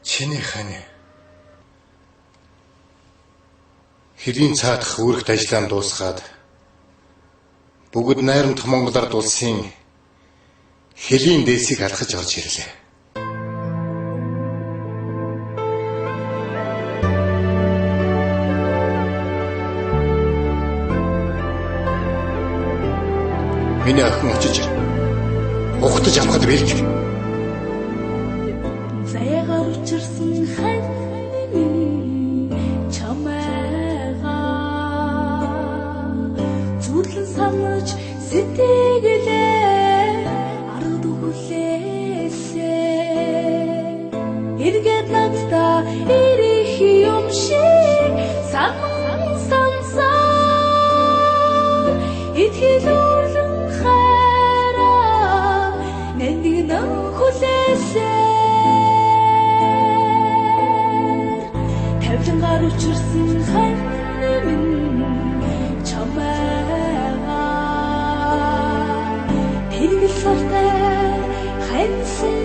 Чиний хань. Хэрийн цаадах үүрэгт ажлаа дуусгаад бүгд найрамдах Монгол ард улсын хэлийн дээсийг алхаж орж ирлээ. Миний охин очиж ухтаж авахд бэлдэх. Заягаар учирсан хань чамайгаа зүрлэн санаж сэтгэлээ ард хүлээсээ эргээд надтай ирэх юм шиг сансан сансаа итгэлүүлэн хайраа нэндгэн хүлээсээ тавлангаар учирсан хань минь чамайгаа тэргэл сартай ханьсан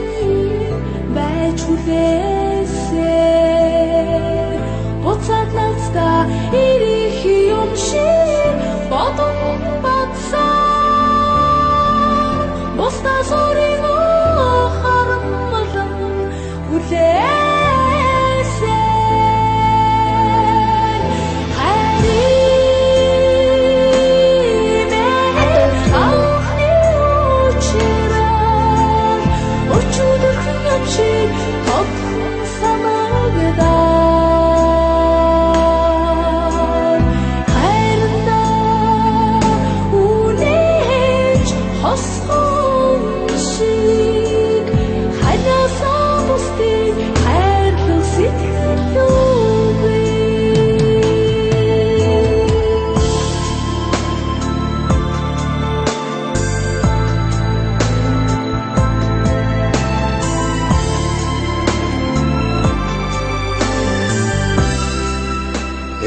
байж хүлээсээ буцаад надтай ирэх юм шиг бодон бацаа бусдаас өөрийгөө харамлан хүлээсээ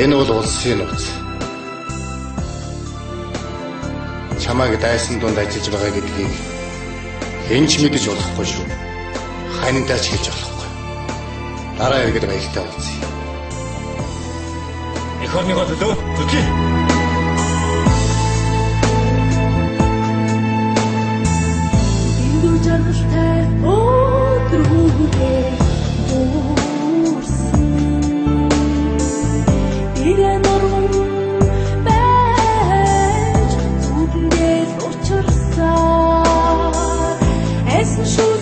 Энэ бол улсын нууц. Чамайг дайсан дунд ажиллаж байгаа гэдгийг хэн ч мэдэж болохгүй шүү. Ханьдаа ч хэлж болохгүй. Дараа иргэд баяртай уулзъя. Эх орныгоо төлөө зүтгэе. Индүү жаргалтай өдрүүгээ ирэн орон байж зүгээс учирсаа эсн шүү